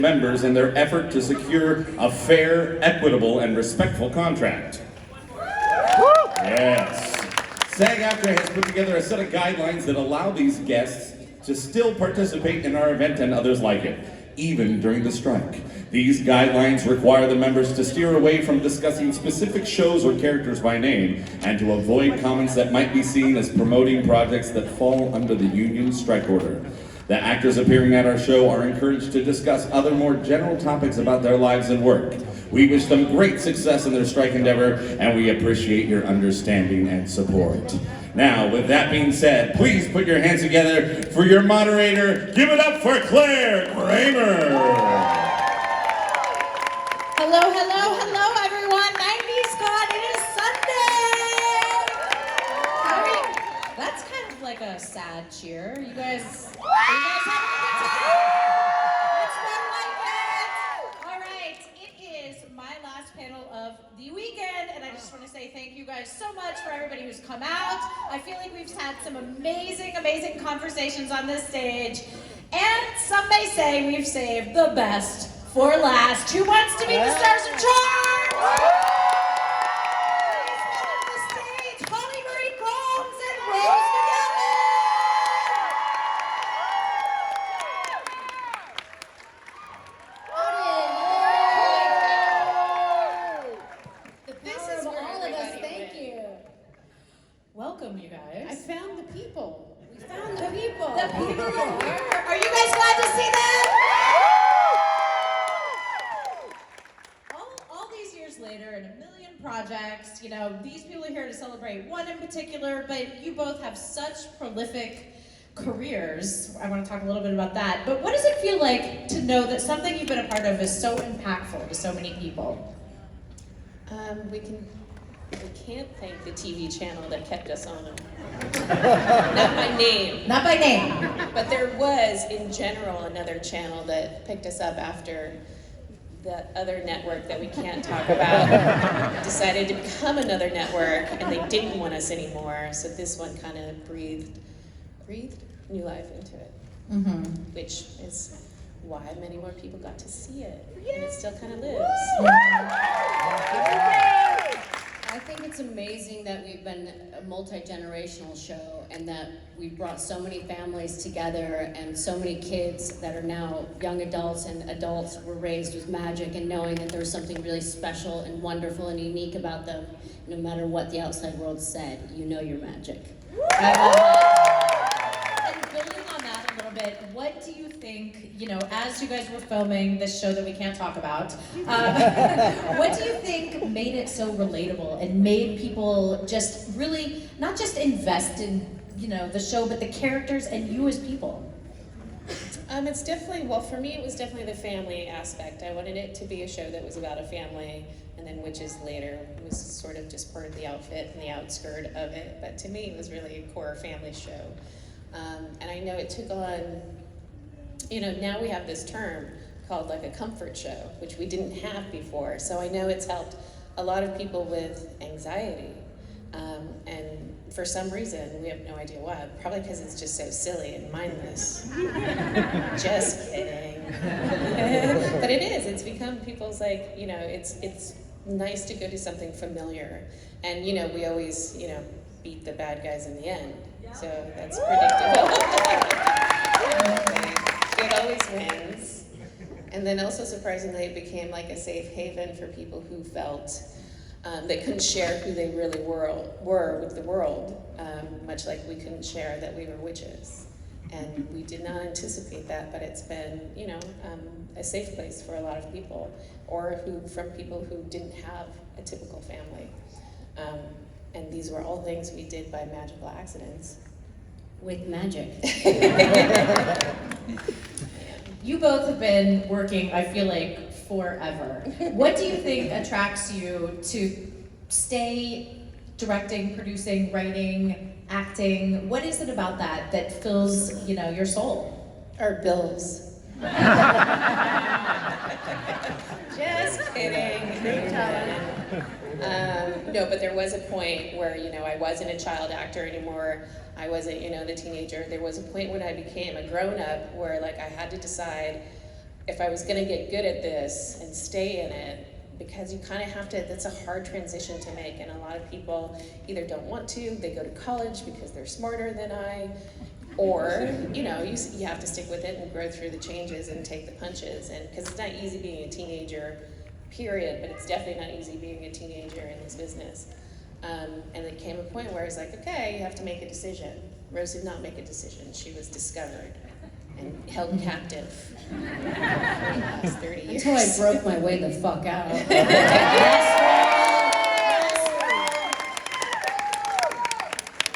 members in their effort to secure a fair, equitable, and respectful contract. Yes. SAG-AFTRA has put together a set of guidelines that allow these guests to still participate in our event and others like it, even during the strike. These guidelines require the members to steer away from discussing specific shows or characters by name and to avoid comments that might be seen as promoting projects that fall under the union strike order. The actors appearing at our show are encouraged to discuss other more general topics about their lives and work. We wish them great success in their strike endeavor, and we appreciate your understanding and support. Now, with that being said, please put your hands together for your moderator. Give it up for Claire Kramer. Hello, hello, hello, everyone. 90s God, it is Sunday. How are you? That's kind of like a sad cheer. You guys having a good time? It's more like it. All right, it is my last panel of the weekend, and I just want to say thank you guys so much for everybody who's come out. I feel like we've had some amazing, amazing conversations on this stage, and some may say we've saved the best for last. Who wants to be the stars in charge? Please welcome to the stage, Holly Marie Combs and Rose McGowan. This is all of us, thank you. Welcome, you guys. I found the people. We found the people. The people are here. Are you guys glad to see them? All these years later, and a million projects, you know, these people are here to celebrate one in particular, but you both have such prolific careers. I want to talk a little bit about that. But what does it feel like to know that something you've been a part of is so impactful to so many people? We can't thank the TV channel that kept us on. Not by name. Not by name. But there was, in general, another channel that picked us up after that other network that we can't talk about decided to become another network, and they didn't want us anymore. So this one kind of breathed new life into it, which is why many more people got to see it, and it still kind of lives. I think it's amazing that we've been a multi-generational show and that we've brought so many families together and so many kids that are now young adults and adults were raised with magic and knowing that there's something really special and wonderful and unique about them. No matter what the outside world said, you know your magic. I love that. And building on that a little bit, what do you think, you know, as you guys were filming this show that we can't talk about, what do you think made it so relatable and made people just really, not just invest in, you know, the show, but the characters and you as people? It's definitely, well, for me, it was definitely the family aspect. I wanted it to be a show that was about a family, and then witches later was sort of just part of the outfit and the outskirt of it. But to me, it was really a core family show. And I know it took on, you know, now we have this term called like a comfort show, which we didn't have before. So I know it's helped a lot of people with anxiety. And for some reason, we have no idea why. Probably because it's just so silly and mindless. Just kidding. But it is. It's become people's like, you know, it's nice to go to something familiar. And, you know, we always, you know, beat the bad guys in the end. So that's predictable. Good always wins. And then also surprisingly, it became like a safe haven for people who felt they couldn't share who they really were with the world, much like we couldn't share that we were witches. And we did not anticipate that, but it's been, you know, a safe place for a lot of people, or from people who didn't have a typical family. And these were all things we did by magical accidents. With magic. You both have been working, I feel like, forever. What do you think attracts you to stay directing, producing, writing, acting? What is it about that fills, you know, your soul? Our bills. Just kidding. No, but there was a point where, you know, I wasn't a child actor anymore. I wasn't, you know, the teenager. There was a point when I became a grown-up where, like, I had to decide, if I was gonna get good at this and stay in it, because you kind of have to, that's a hard transition to make, and a lot of people either don't want to, they go to college because they're smarter than I, or, you know, you have to stick with it and grow through the changes and take the punches, and because it's not easy being a teenager, period, but it's definitely not easy being a teenager in this business. And there came a point where I was like, okay, you have to make a decision. Rose did not make a decision. She was discovered and held captive for the last 30 years. Until I broke my way the fuck out.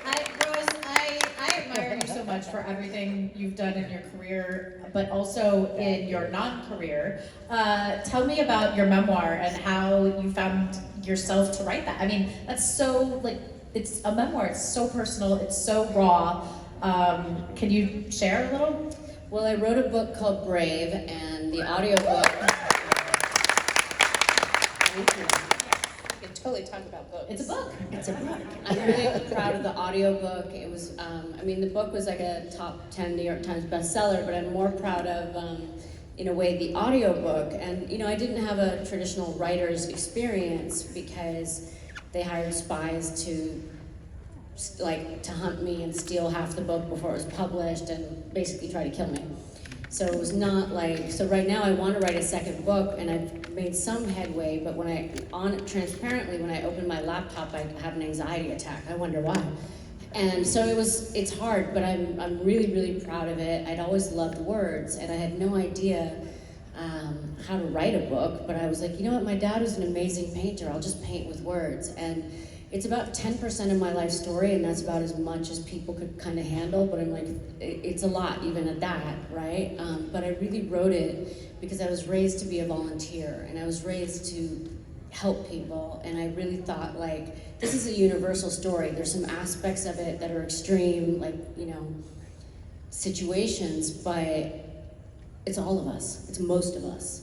I admire you so much for everything you've done in your career, but also in your non-career. Tell me about your memoir and how you found yourself to write that. I mean, that's so, like, it's a memoir, it's so personal, it's so raw. Can you share a little? Well, I wrote a book called Brave, and the audiobook. Thank you. We can totally talk about books. It's a book. It's a book. I'm really proud of the audiobook. It was, I mean, the book was like a top 10 New York Times bestseller, but I'm more proud of, in a way, the audiobook. And, you know, I didn't have a traditional writer's experience because they hired spies to hunt me and steal half the book before it was published and basically try to kill me. So it was not like, so right now I want to write a second book, and I've made some headway, but transparently, when I open my laptop, I have an anxiety attack. I wonder why. And so it's hard, but I'm really, really proud of it. I'd always loved words, and I had no idea how to write a book, but I was like, you know what, my dad was an amazing painter. I'll just paint with words. And it's about 10% of my life story, and that's about as much as people could kind of handle, but I'm like, it's a lot even at that, right? But I really wrote it because I was raised to be a volunteer, and I was raised to help people, and I really thought, like, this is a universal story. There's some aspects of it that are extreme, like, you know, situations, but it's all of us. It's most of us.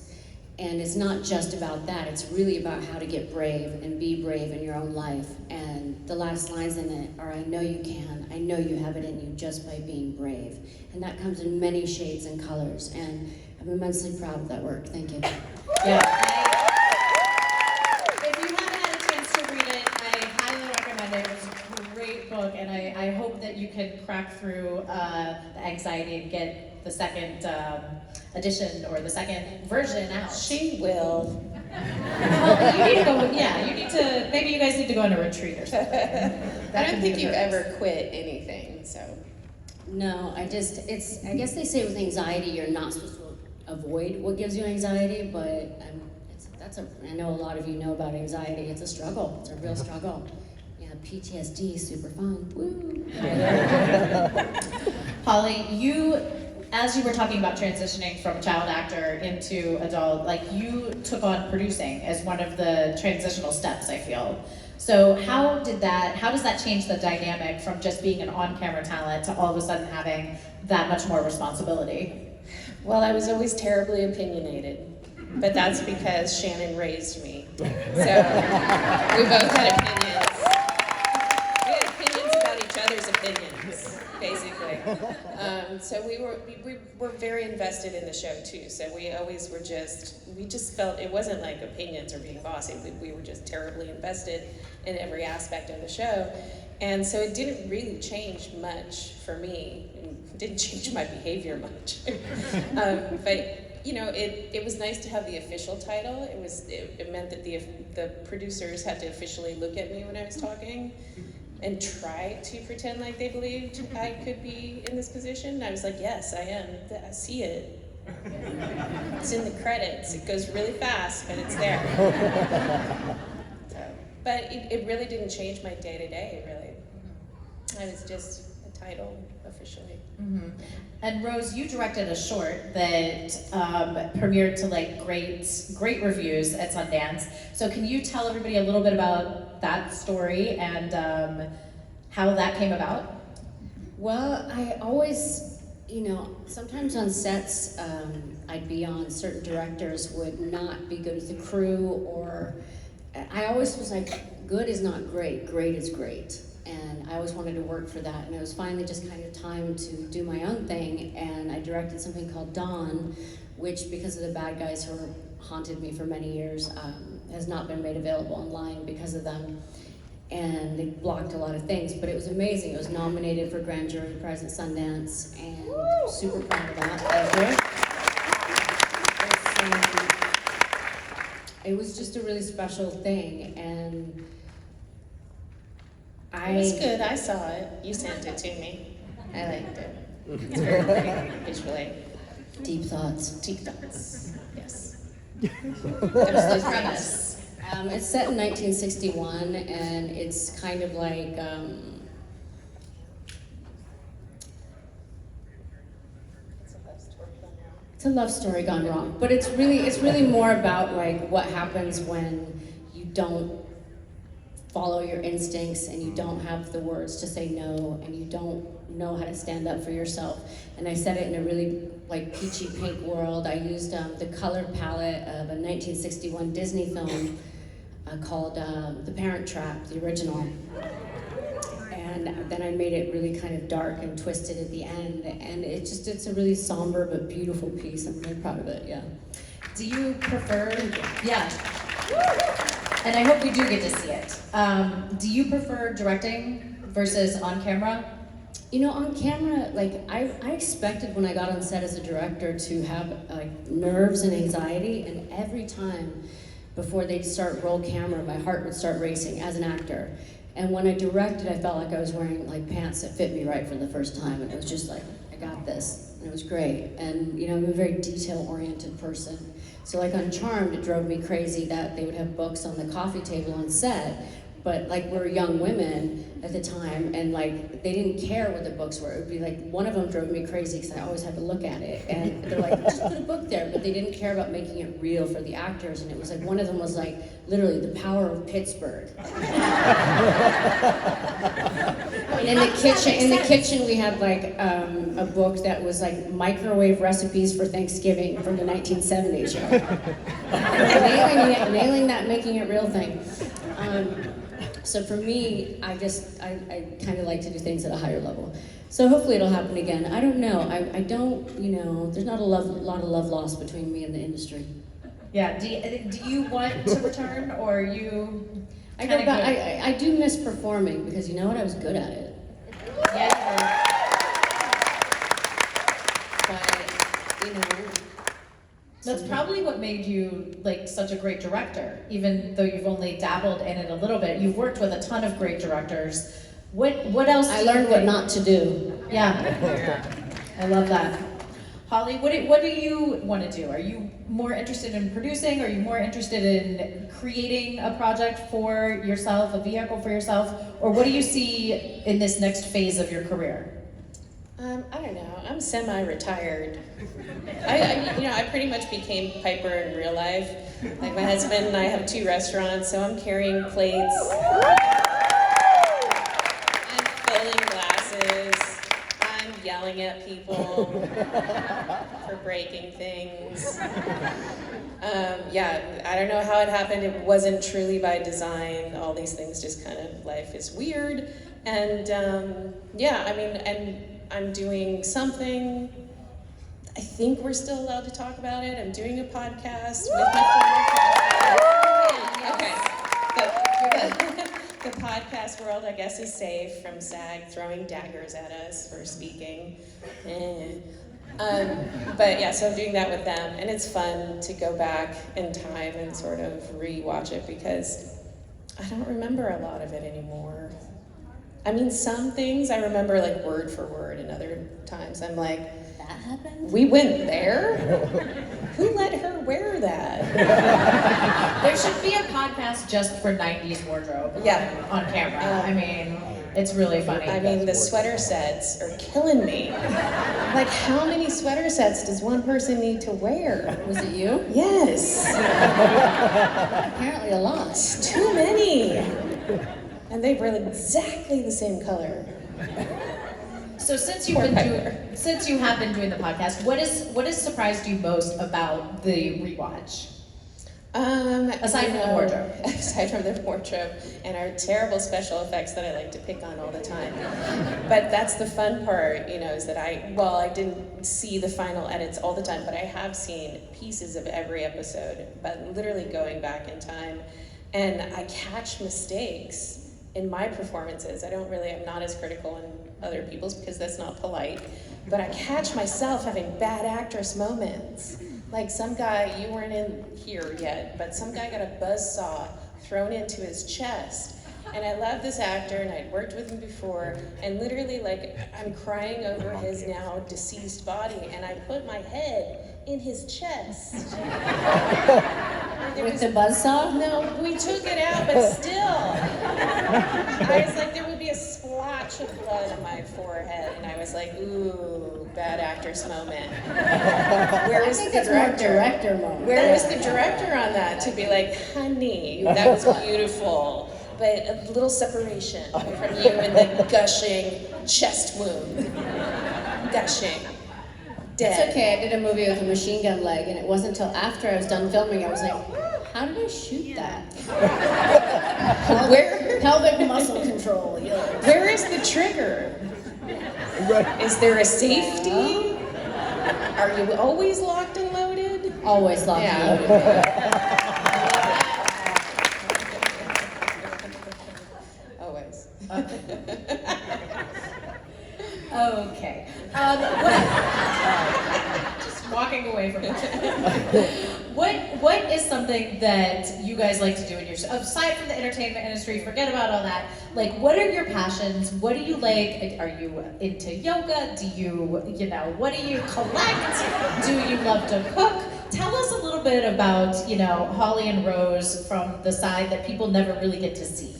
And it's not just about that, it's really about how to get brave and be brave in your own life. And the last lines in it are, I know you can, I know you have it in you just by being brave. And that comes in many shades and colors, and I'm immensely proud of that work. Thank you. Yeah. If you haven't had a chance to read it, I highly recommend it. It's a great book, and I hope that you can crack through the anxiety and get the second edition or the second version out. She will. Well, you need to go. Yeah, you need to. Maybe you guys need to go on a retreat or something. I don't think you've ever quit anything, so. No, I guess they say with anxiety, you're not supposed to avoid what gives you anxiety, but I know a lot of you know about anxiety. It's a struggle. It's a real struggle. Yeah, PTSD, super fun. Woo! Holly, as you were talking about transitioning from child actor into adult, like, you took on producing as one of the transitional steps, I feel. So how does that change the dynamic from just being an on-camera talent to all of a sudden having that much more responsibility? Well, I was always terribly opinionated, but that's because Shannon raised me. So we both had opinions. We had opinions about each other's opinions, basically. So we were very invested in the show too. So we just felt it wasn't like opinions or being bossy. We were just terribly invested in every aspect of the show. And so it didn't really change much for me. It didn't change my behavior much. But you know, it was nice to have the official title. It meant that the producers had to officially look at me when I was talking and try to pretend like they believed I could be in this position. And I was like, yes, I am. I see it. It's in the credits. It goes really fast, but it's there. But it really didn't change my day-to-day, really. I was just a title, officially. Mm-hmm. And Rose, you directed a short that premiered to like great reviews at Sundance. So can you tell everybody a little bit about that story and how that came about? Well, I always, sometimes on sets, I'd be on, certain directors would not be good with the crew, or I always was like, good is not great, great is great. And I always wanted to work for that, and it was finally just kind of time to do my own thing, and I directed something called Dawn, which because of the bad guys who haunted me for many years, has not been made available online because of them. And they blocked a lot of things, but it was amazing. It was nominated for Grand Jury Prize at Sundance, and super proud of that. Thank you. It was just a really special thing, and It was good. I saw it. You sent it to me. I liked it. It's very pretty visually. Deep thoughts. Deep thoughts. Yes. What's the premise? It's set in 1961, and it's kind of like it's a love story gone wrong. But it's really more about like what happens when you don't follow your instincts and you don't have the words to say no, and you don't know how to stand up for yourself. And I set it in a really like peachy pink world. I used the color palette of a 1961 Disney film called The Parent Trap, the original. And then I made it really kind of dark and twisted at the end. And it's a really somber but beautiful piece. I'm really proud of it, yeah. Do you prefer, yeah, and I hope we do get to see it. Do you prefer directing versus on camera? You know, on camera, like, I expected when I got on set as a director to have, like, nerves and anxiety, and every time before they'd start roll camera, my heart would start racing as an actor. And when I directed, I felt like I was wearing, like, pants that fit me right for the first time, and it was just like, I got this, and it was great. And, you know, I'm a very detail-oriented person. So, like, on Charmed, it drove me crazy that they would have books on the coffee table on set, but like we were young women at the time, and like they didn't care what the books were. It would be like, one of them drove me crazy because I always had to look at it, and they're like, just put a book there, but they didn't care about making it real for the actors. And it was like, one of them was like, literally, The Power of Pittsburgh. And in the kitchen, we had like a book that was like microwave recipes for Thanksgiving from the 1970s, nailing that, making it real thing. So for me, I kind of like to do things at a higher level. So hopefully it'll happen again. I don't know. I don't, you know, there's not a lot of love lost between me and the industry. Yeah, do you want to return, or are you I go back, I do miss performing, because you know what, I was good at it. Yeah. But, you know. That's probably what made you like such a great director, even though you've only dabbled in it a little bit. You've worked with a ton of great directors. What else? I learned what not to do. Yeah, I love that. Holly, what do you want to do? Are you more interested in producing? Are you more interested in creating a project for yourself, a vehicle for yourself? Or what do you see in this next phase of your career? I don't know. I'm semi-retired. I pretty much became Piper in real life. Like, my husband and I have 2 restaurants, so I'm carrying plates. I'm filling glasses. I'm yelling at people for breaking things. I don't know how it happened. It wasn't truly by design. All these things just kind of, life is weird. And I'm doing something. I think we're still allowed to talk about it. I'm doing a podcast with my former the podcast world, I guess, is safe from SAG throwing daggers at us for speaking. So I'm doing that with them, and it's fun to go back in time and sort of re-watch it, because I don't remember a lot of it anymore. I mean, some things I remember like word for word, and other times I'm like, That happened? we went there? Who let her wear that? There should be a podcast just for 90s wardrobe on camera. I mean, it's really funny. I mean, the sweater sets are killing me. Like, how many sweater sets does one person need to wear? Was it you? Yes. Apparently a lot. It's too many. And they were exactly the same color. So since you have been doing the podcast, what has surprised you most about the rewatch? Aside from the wardrobe. Aside from the wardrobe and our terrible special effects that I like to pick on all the time. But that's the fun part, is that I didn't see the final edits all the time, but I have seen pieces of every episode, but literally going back in time. And I catch mistakes in my performances. I'm not as critical in other people's because that's not polite, but I catch myself having bad actress moments. Like some guy, you weren't in here yet, but some guy got a buzzsaw thrown into his chest. And I love this actor, and I'd worked with him before, and literally, I'm crying over his now deceased body, and I put my head in his chest. With the buzzsaw? No, we took it out, but still. I was like, there would be a splotch of blood on my forehead, and I was like, ooh, bad actress moment. Where was the director moment. Where was the director on that to be like, honey, that was beautiful, but a little separation from you and the gushing chest wound. Gushing. Dead. It's okay, I did a movie with a machine gun leg, and it wasn't until after I was done filming I was like, how did I shoot that? Pelvic muscle control. Where is the trigger? Is there a safety? Are you always locked and loaded? Always locked and loaded. Always. Okay. Just walking away from it. What is something that you guys like to do in your, aside from the entertainment industry, forget about all that, what are your passions? What do you like? Are you into yoga? Do you, what do you collect? Do you love to cook? Tell us a little bit about, Holly and Rose from the side that people never really get to see.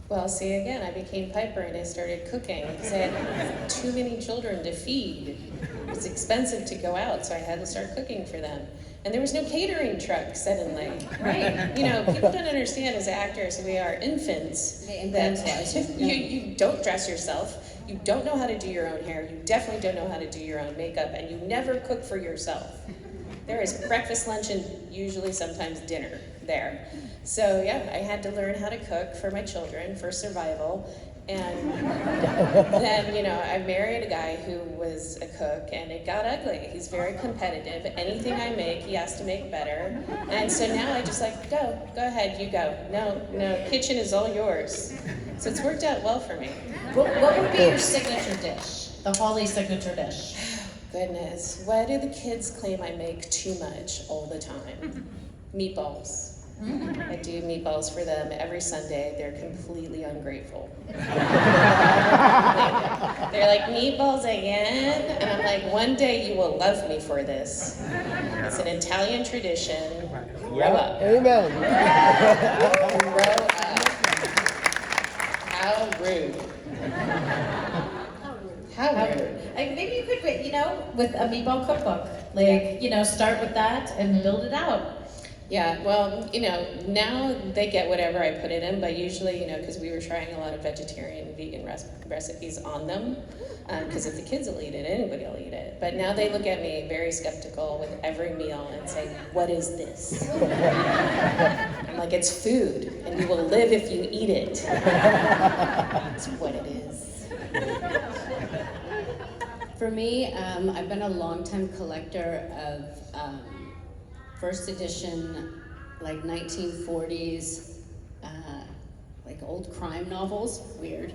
Well, see, again, I became Piper and I started cooking because I had too many children to feed. It was expensive to go out, so I had to start cooking for them. And there was no catering truck suddenly. Right. People don't understand as actors, we are infants. You don't dress yourself. You don't know how to do your own hair. You definitely don't know how to do your own makeup, and you never cook for yourself. There is breakfast, lunch, and usually sometimes dinner there. So yeah, I had to learn how to cook for my children for survival. And then, I married a guy who was a cook, and it got ugly. He's very competitive. Anything I make, he has to make better. And so now I just go ahead, you go. No, kitchen is all yours. So it's worked out well for me. What would be your signature dish? The Holly signature dish? Goodness, why do the kids claim I make too much all the time? Meatballs. I do meatballs for them every Sunday. They're completely ungrateful. They're like, meatballs again? And I'm like, one day you will love me for this. It's an Italian tradition. Grow up. Amen. Grow up. How rude. How rude. Maybe you could, with a meatball cookbook, start with that and build it out. Yeah, well, now they get whatever I put it in, but usually, because we were trying a lot of vegetarian and vegan recipes on them, because if the kids will eat it, anybody will eat it. But now they look at me very skeptical with every meal and say, what is this? I'm like, it's food, and you will live if you eat it. That's what it is. For me, I've been a longtime collector of first edition, 1940s, old crime novels, weird,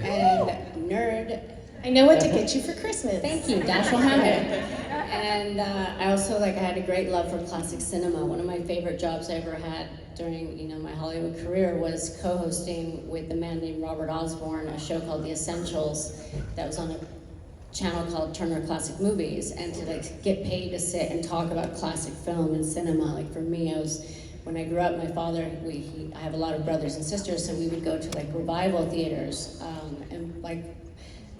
and nerd. I know what to get you for Christmas. Thank you, Dashiell Hammett. And I also, I had a great love for classic cinema. One of my favorite jobs I ever had during, my Hollywood career was co-hosting with a man named Robert Osborne, a show called The Essentials that was on a channel called Turner Classic Movies, and to get paid to sit and talk about classic film and cinema. For me, when I grew up, my father, I have a lot of brothers and sisters, so we would go to revival theaters, and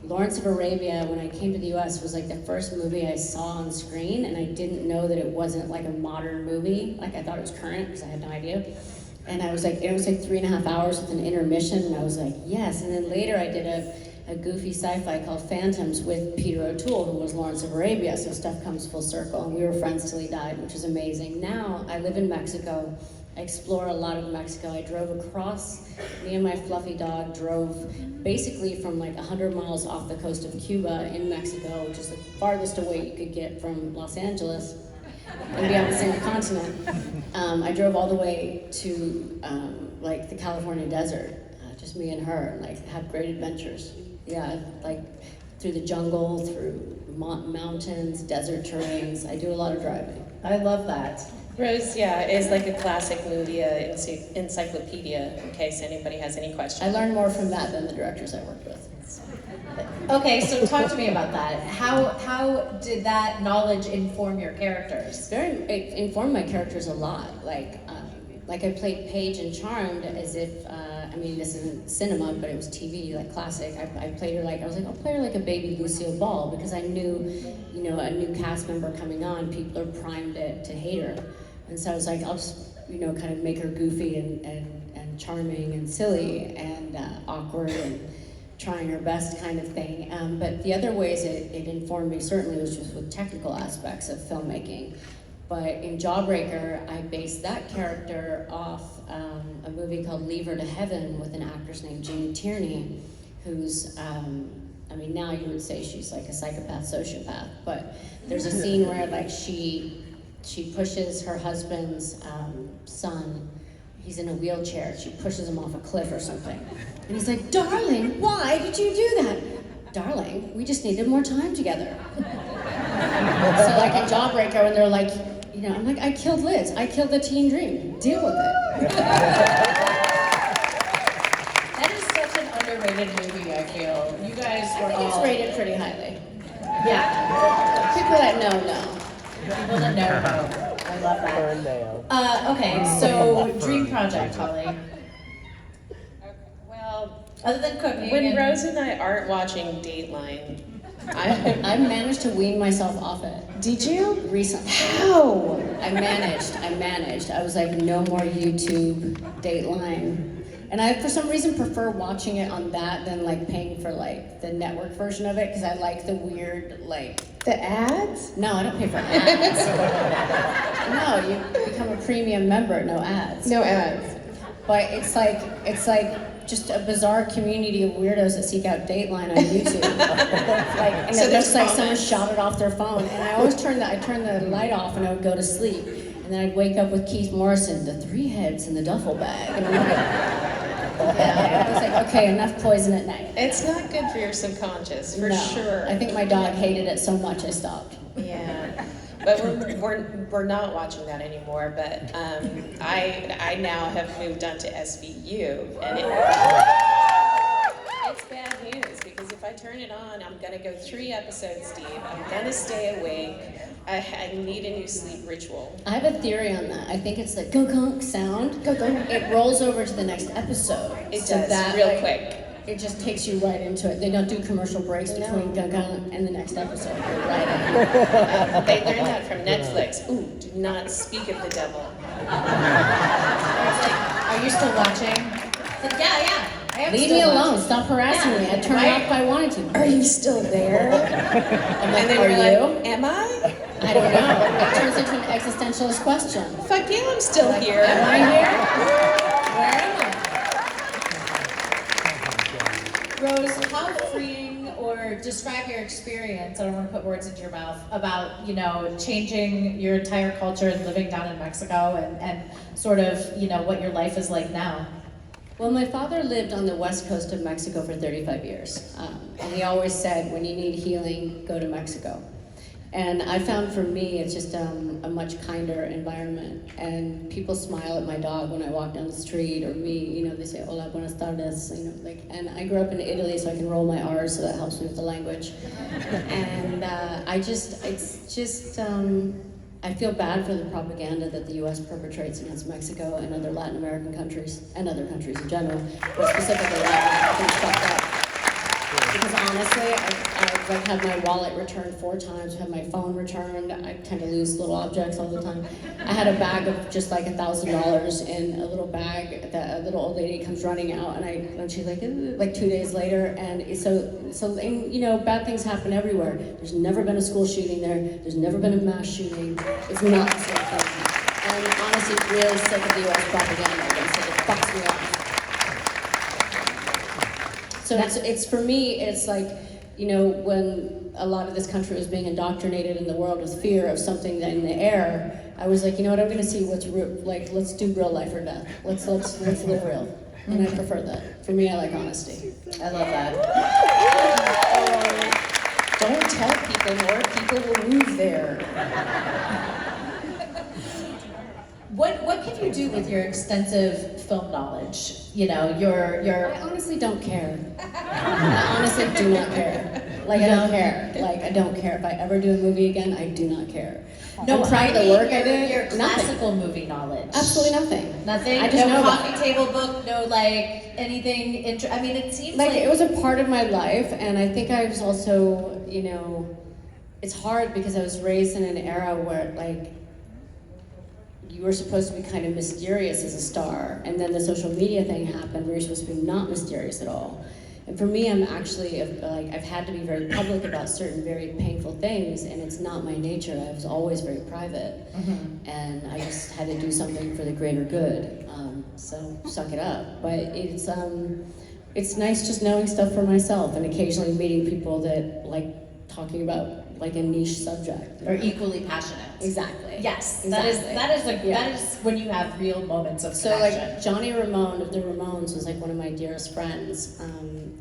Lawrence of Arabia, when I came to the US, was the first movie I saw on screen, and I didn't know that it wasn't a modern movie. I thought it was current because I had no idea. And I was it was 3.5 hours with an intermission, and I was yes. And then later I did a goofy sci-fi called Phantoms with Peter O'Toole, who was Lawrence of Arabia, so stuff comes full circle, and we were friends till he died, which is amazing. Now, I live in Mexico. I explore a lot of Mexico. I drove across, me and my fluffy dog drove basically from like 100 miles off the coast of Cuba in Mexico, which is the farthest away you could get from Los Angeles and be on the same continent. I drove all the way to like the California desert, just me and her, and like had great adventures. Yeah, like through the jungle, through mountains, desert terrains. I do a lot of driving. I love that. Rose, yeah, is like a classic movie encyclopedia, in case anybody has any questions. I learned more from that than the directors I worked with. Okay, so talk to me about that. How did that knowledge inform your characters? It informed my characters a lot. Like I played Paige in Charmed as if, I mean, this isn't cinema, but it was TV, like classic. I played her like, I was like, I'll play her like a baby Lucille Ball, because I knew, you know, a new cast member coming on, people are primed to hate her. And so I was like, I'll just, you know, kind of make her goofy and charming and silly and awkward and trying her best kind of thing. But the other ways it informed me certainly was just with technical aspects of filmmaking. But in Jawbreaker, I based that character off a movie called Leave Her to Heaven with an actress named Jean Tierney, who's, I mean, now you would say she's like a psychopath, sociopath, but there's a scene where like she pushes her husband's son. He's in a wheelchair. She pushes him off a cliff or something. And he's like, darling, why did you do that? Darling, we just needed more time together. So like in Jawbreaker, when they're like, you know, I'm like, I killed Liz. I killed the teen dream. Deal with it. That is such an underrated movie, I feel. You guys were all... It's rated pretty highly. Yeah. People that know. People that know. I love that. Okay, so dream project, Holly. Well, Other than cooking. when and- Rose and I aren't watching Dateline, I've managed to wean myself off it. did you? Recently. How? I managed. I was like, no more YouTube, Dateline. And I, for some reason, prefer watching it on that than like paying for like the network version of it, because I like the weird, like... The ads? No, I don't pay for ads. No, you become a premium member, no ads. No ads. But it's like just a bizarre community of weirdos that seek out Dateline on YouTube. And So it there's looks like someone comments. shot it off their phone. And I always turn the light off and I would go to sleep. And then I'd wake up with Keith Morrison, the 3 heads in the duffel bag. And I'm like, yeah, I was like, okay, enough poison at night. It's not good for your subconscious, for No. sure. I think my dog hated it so much I stopped. Yeah, but we're not watching that anymore. But I now have moved on to SVU, and it's bad news, because if I turn it on, I'm gonna go 3 episodes deep. I'm gonna stay awake. I need a new sleep ritual. I have a theory on that. I think it's the gunk sound. Gunk. It rolls over to the next episode. It So does that, real like, quick. It just takes you right into it. They don't do commercial breaks No. between gunk and the next episode. They're right in. They learned that from Netflix. Ooh, do not speak of the devil. Are you still watching? It's like, yeah. I am Leave still me alone. watching. Stop harassing Yeah. me. I turn it off if I wanted to. Are you still there? I'm like, And they are were you? like, am I? I don't know. It turns into an existentialist question. Fuck yeah, I'm still here. Am I here? Where am I? Rose, how freeing, or describe your experience, I don't want to put words into your mouth, about, you know, changing your entire culture and living down in Mexico and sort of, you know, what your life is like now. Well, my father lived on the west coast of Mexico for 35 years. And he always said, when you need healing, go to Mexico. And I found for me, it's just a much kinder environment. And people smile at my dog when I walk down the street, or me, you know, they say, hola, buenas tardes, you know, like, and I grew up in Italy, so I can roll my R's, so that helps me with the language. And I feel bad for the propaganda that the U.S. perpetrates against Mexico and other Latin American countries, and other countries in general, but specifically Latin, I think it's fucked up. Because honestly, I've like had my wallet returned 4 times, had my phone returned. I tend to lose little objects all the time. I had a bag of just like $1,000 in a little bag that a little old lady comes running out, and she's like 2 days later, and so and, you know, bad things happen everywhere. There's never been a school shooting there. There's never been a mass shooting. It's not the same thing. And I'm honestly really sick of the U.S. propaganda against it. It fucks me up. So it's for me, it's like, you know, when a lot of this country was being indoctrinated in the world with fear of something in the air, I was like, you know what, I'm gonna see what's real, like, let's do real life or death. Let's live real. And I prefer that. For me, I like honesty. I love that. Don't tell people more, people will move there. What can you do with your extensive film knowledge? You know, I honestly don't care. I honestly do not care. Like, I don't care. Like, I don't care. If I ever do a movie again, I do not care. No, I'm proud of the work I did. Your Nothing. classical movie knowledge. Absolutely nothing. Nothing? I just no know coffee that. table book, no like anything, I mean, it seems like... It was a part of my life, and I think I was also, you know, it's hard because I was raised in an era where, like, you were supposed to be kind of mysterious as a star, and then the social media thing happened where you're supposed to be not mysterious at all. And for me, I'm actually, like, I've had to be very public about certain very painful things, and it's not my nature. I was always very private, and I just had to do something for the greater good. So suck it up. But it's nice just knowing stuff for myself, and occasionally meeting people that like talking about like a niche subject. Or equally passionate. Exactly. Yes, Exactly. that is when you have real moments of So connection. like Johnny Ramone of the Ramones was like one of my dearest friends,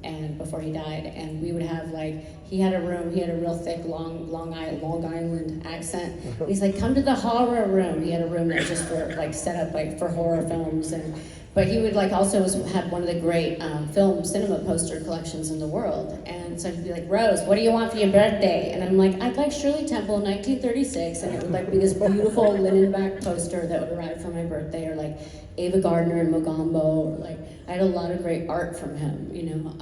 and before he died, and we would have like, he had a real thick Long Island accent. And he's like, come to the horror room. He had a room that was just for like set up like for horror films, but he would like also had one of the great cinema poster collections in the world. And so he'd be like, Rose, what do you want for your birthday? And I'm like, I'd like Shirley Temple 1936, and it would like be this beautiful linen back poster that would arrive for my birthday, or like Ava Gardner and Mogambo, or like, I had a lot of great art from him, you know.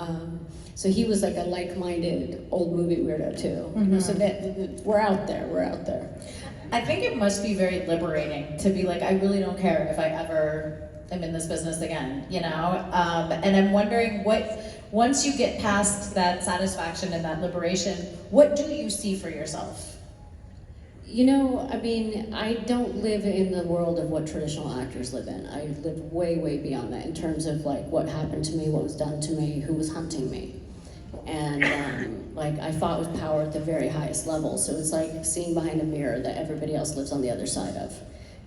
So he was like a like-minded old movie weirdo too. You know, so that we're out there. I think it must be very liberating to be like, I really don't care if I ever am in this business again, you know? And I'm wondering once you get past that satisfaction and that liberation, what do you see for yourself? You know, I mean, I don't live in the world of what traditional actors live in. I live way, way beyond that in terms of like what happened to me, what was done to me, who was hunting me. And like I fought with power at the very highest level. So it's like seeing behind a mirror that everybody else lives on the other side of.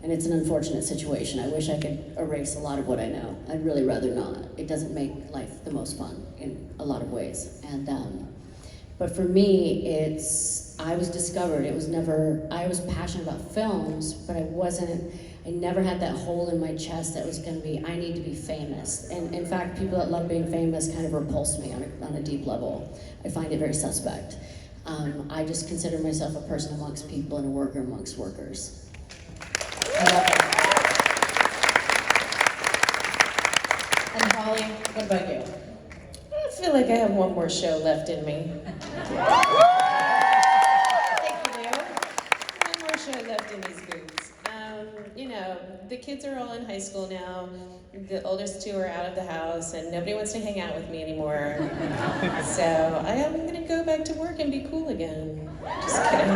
And it's an unfortunate situation. I wish I could erase a lot of what I know. I'd really rather not. It doesn't make life the most fun in a lot of ways. And but for me, I was discovered. I was passionate about films, but I never had that hole in my chest that was gonna be, I need to be famous. And in fact, people that love being famous kind of repulse me on a deep level. I find it very suspect. I just consider myself a person amongst people and a worker amongst workers. I love it. And Holly, what about you? I feel like I have one more show left in me. Thank you. One more show left in these boots. You know, the kids are all in high school now. The oldest 2 are out of the house, and nobody wants to hang out with me anymore. So I am gonna go back to work and be cool again. Just kidding.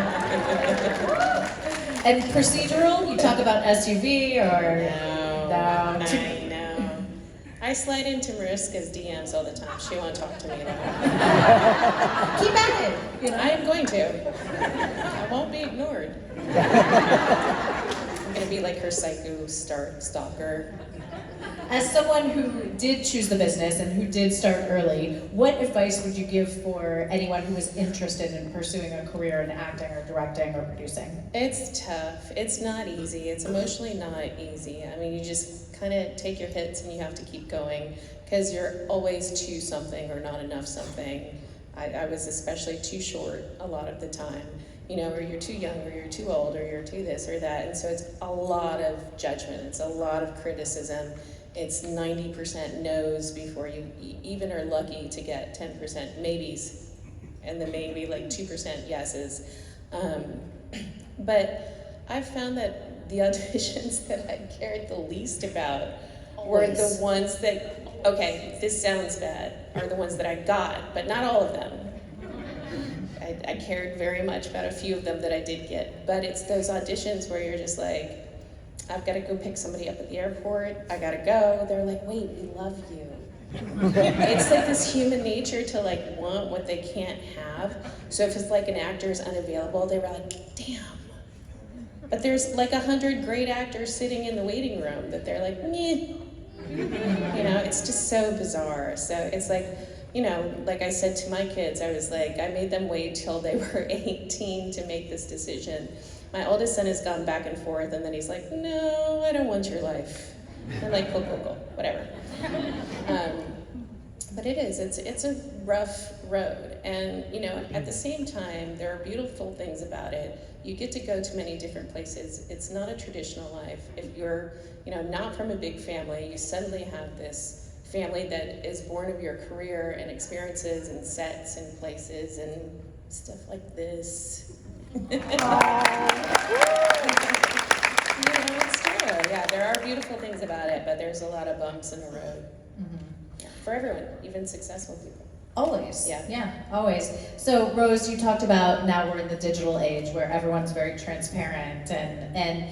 And procedural, you talk about SUV or... No. I slide into Mariska's DMs all the time. She won't talk to me anymore. Keep at it. You know? I am going to. I won't be ignored. I'm gonna be like her psycho stalker. As someone who did choose the business and who did start early, what advice would you give for anyone who is interested in pursuing a career in acting or directing or producing? It's tough. It's not easy. It's emotionally not easy. I mean, you just kind of take your hits and you have to keep going because you're always too something or not enough something. I was especially too short a lot of the time. or you're too young, or you're too old, or you're too this or that. And so it's a lot of judgment, it's a lot of criticism. It's 90% no's before you even are lucky to get 10% maybes, and then maybe like 2% yeses. But I've found that the auditions that I cared the least about were the ones that, okay, this sounds bad, are the ones that I got, but not all of them. I cared very much about a few of them that I did get, but it's those auditions where you're just like, I've got to go pick somebody up at the airport, I gotta go. They're like, wait, we love you. It's like this human nature to like want what they can't have. So if it's like an actor is unavailable, they were like, damn. But there's like 100 great actors sitting in the waiting room that they're like, meh. It's just so bizarre. So it's like, like I said to my kids, I was like, I made them wait till they were 18 to make this decision. My oldest son has gone back and forth, and then he's like, no, I don't want your life. I'm like, cool, whatever. But it's a rough road. And, at the same time, there are beautiful things about it. You get to go to many different places. It's not a traditional life. If you're, not from a big family, you suddenly have this family that is born of your career and experiences and sets and places and stuff like this. It's true. Yeah, there are beautiful things about it, but there's a lot of bumps in the road. Yeah, for everyone, even successful people. Always. Yeah, always. So Rose, you talked about now we're in the digital age where everyone's very transparent and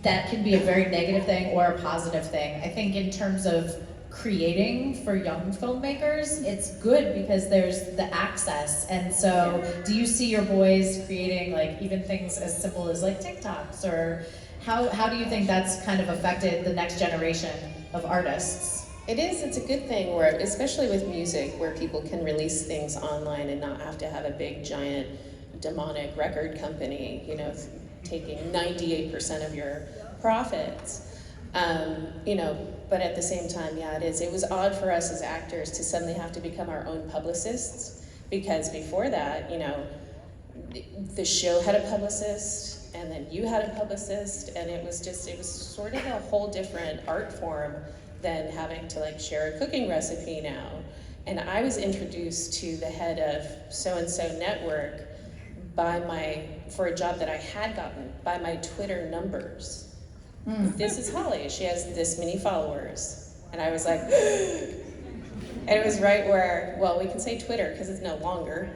that can be a very negative thing or a positive thing. I think in terms of creating for young filmmakers, it's good because there's the access. And so do you see your boys creating like even things as simple as like TikToks, or how do you think that's kind of affected the next generation of artists? It is, it's a good thing where, especially with music, where people can release things online and not have to have a big giant demonic record company, taking 98% of your profits. But at the same time, it is. It was odd for us as actors to suddenly have to become our own publicists, because before that, the show had a publicist, and then you had a publicist, and it was sort of a whole different art form than having to like share a cooking recipe now. And I was introduced to the head of so-and-so network for a job that I had gotten by my Twitter numbers. This is Holly, she has this many followers. And I was like, and it was right where, well, we can say Twitter because it's no longer.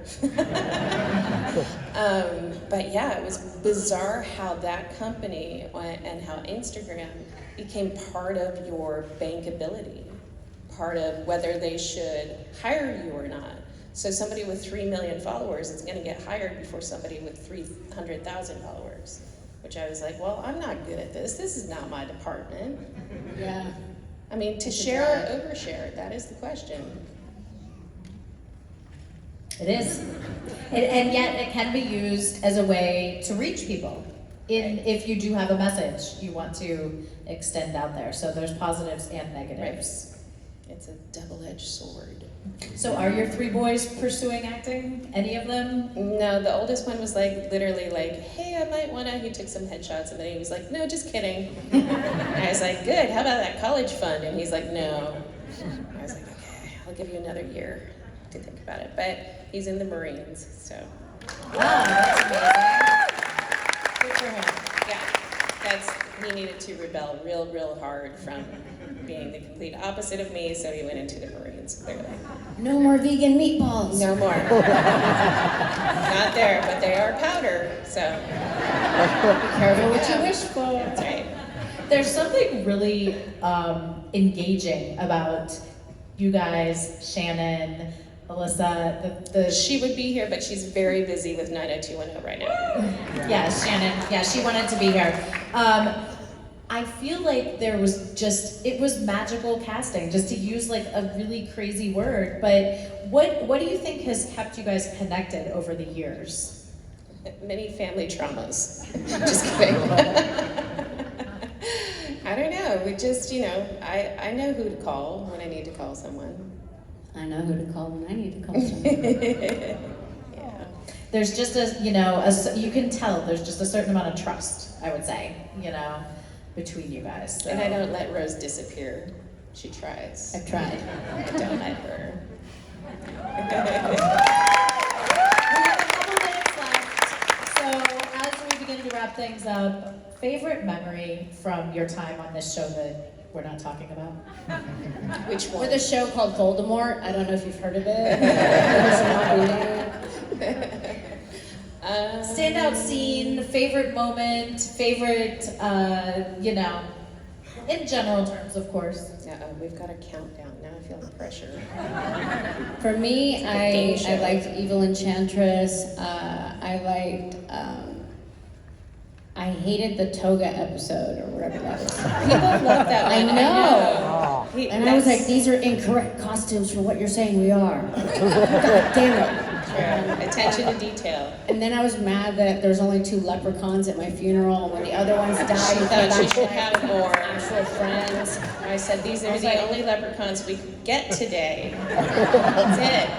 But yeah, it was bizarre how that company and how Instagram became part of your bankability, part of whether they should hire you or not. So somebody with 3 million followers is gonna get hired before somebody with 300,000 followers. Which I was like, well, I'm not good at this. This is not my department. Yeah. I mean, to share or overshare, that is the question. It is. And yet it can be used as a way to reach people. If you do have a message you want to extend out there. So there's positives and negatives. Right. It's a double-edged sword. So are your 3 boys pursuing acting? Any of them? No, the oldest one was like literally like, hey, I might wanna. He took some headshots and then he was like, no, just kidding. I was like, good, how about that college fund? And he's like, no. I was like, okay, I'll give you another year to think about it. But he's in the Marines, so. Wow, that's amazing. Good for him. Yeah, he needed to rebel real hard from being the complete opposite of me, so he went into the Marines, clearly. No more vegan meatballs. No more. Not there, but they are powder, so. Be careful what you wish for. That's right. There's something really engaging about you guys, Shannon, Alyssa, She would be here, but she's very busy with 90210 right now. Yeah, Shannon. Yeah, she wanted to be here. I feel like it was magical casting, just to use like a really crazy word, but what do you think has kept you guys connected over the years? Many family traumas. Just kidding. I don't know, we just, I know who to call when I need to call someone. I know who to call when I need to call someone. Yeah. there's just a, you can tell there's just a certain amount of trust, I would say, between you guys. So. And I don't let Rose disappear. She tries. I've tried. I don't let her. We have a couple minutes left. So as we begin to wrap things up, favorite memory from your time on this show that we're not talking about? Which one? With a show called Voldemort. I don't know if you've heard of it. Standout scene, favorite moment, favorite, in general terms, of course. We've got a countdown. Now I feel the pressure. For me, game I show. liked Evil Enchantress. I hated the toga episode or whatever that is. People love that I one. know. He- And I was that's like, these are incorrect costumes for what you're saying we are. God damn it. true. Attention to detail. And then I was mad that there's only 2 leprechauns at my funeral when the other ones died. She thought she should have more. Actual friends. I said, these are the only leprechauns we could get today. That's it.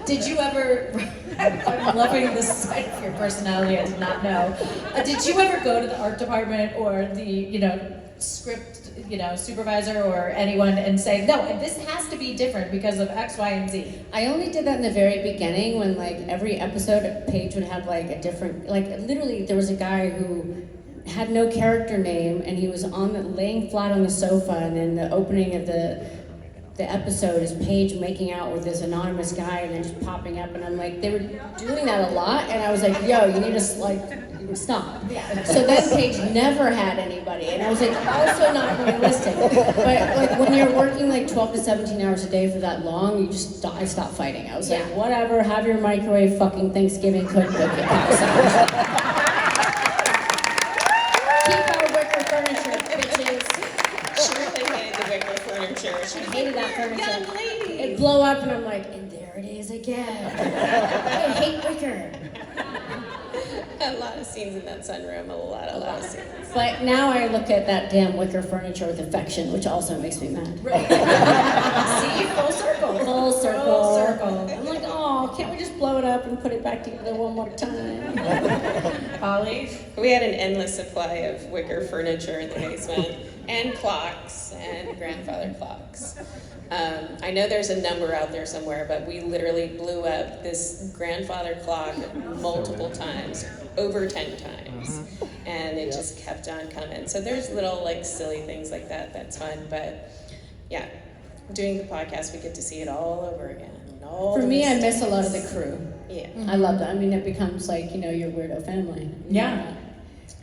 Did you ever, I'm loving this side of your personality, I did not know. Did you ever go to the art department or the, script, supervisor or anyone and say, no, this has to be different because of X, Y, and Z? I only did that in the very beginning when every episode a page would have a different, literally there was a guy who had no character name and he was laying flat on the sofa, and in the opening of the episode is Paige making out with this anonymous guy and then just popping up, and I'm like, they were doing that a lot, and I was like, yo, you need to stop. Yeah. So then Paige never had anybody, and I was like, also not realistic. But when you're working 12 to 17 hours a day for that long, I stopped fighting. I was like, whatever, have your microwave fucking Thanksgiving cookbook at Pack. Keep our wicker furniture, bitches. She really hated the wicker furniture. I hated that furniture. Young lady. It'd blow up and I'm like, and there it is again. I hate wicker. A lot of scenes in that sunroom. A lot of scenes. But now I look at that damn wicker furniture with affection, which also makes me mad. Right. See, full circle. Full circle. Full circle. I'm like, oh, can't we just blow it up and put it back together one more time? Holly? We had an endless supply of wicker furniture in the basement, and clocks, and grandfather clocks. I know there's a number out there somewhere, but we literally blew up this grandfather clock multiple times, over 10 times, and it just kept on coming. So there's little silly things like that that's fun, but yeah, doing the podcast, we get to see it all over again. And all For the me, I miss mistakes. a lot of the crew. Yeah. I love that. I mean, it becomes your weirdo family. Yeah.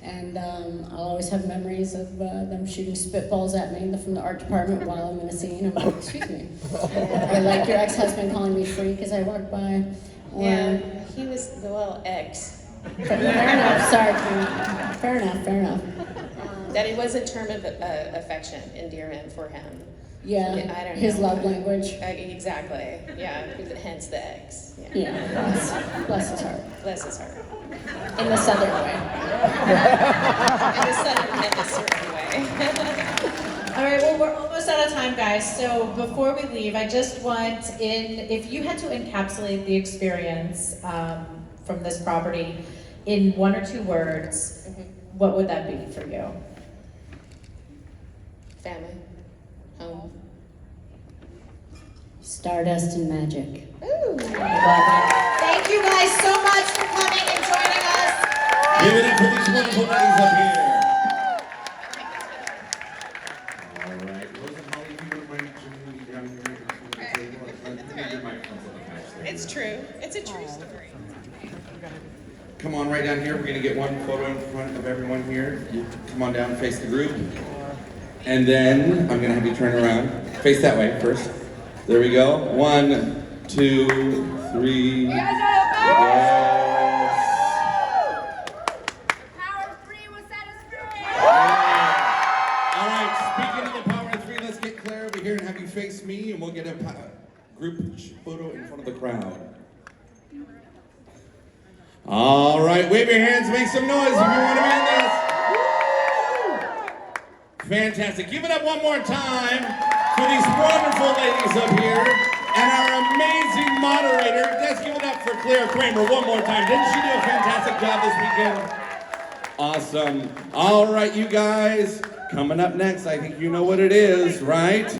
And I'll always have memories of them shooting spitballs at me from the art department while I'm in a scene. I'm like, excuse me. Or your ex-husband calling me freak as I walk by. Or, Yeah, he was, ex. Fair enough, sorry. Fair enough. That it was a term of affection, endearment for him. Yeah, I don't his know. love language. Exactly. Yeah. Hence the ex. Yeah. Yeah, bless his heart. Bless his heart. In the southern way. And the southern hemisphere way. All right, well, we're almost out of time, guys. So before we leave, I just want, if you had to encapsulate the experience from this property in 1 or 2 words, what would that be for you? Family. Home. Stardust and magic. Ooh. Thank you guys so much for coming and joining us. Give it up for these wonderful ladies up here. All right, Rose and Holly, if you wouldn't mind joining me down here at the table. I'll get your microphones on the couch there. It's true. It's a true story. Come on right down here. We're gonna get one photo in front of everyone here. You come on down, face the group. And then I'm gonna have you turn around. Face that way first. There we go. 1, 2, 3. Yes. Power of 3 will set us free. All right, speaking of the power of 3, let's get Claire over here and have you face me, and we'll get a group photo in front of the crowd. All right, wave your hands, make some noise if you want to be in this. Fantastic. Give it up one more time for these wonderful ladies up here and our amazing moderator. Let's give it up for for Claire Kramer one more time. Didn't she do a fantastic job this weekend? Awesome. All right, you guys. Coming up next, I think you know what it is, right?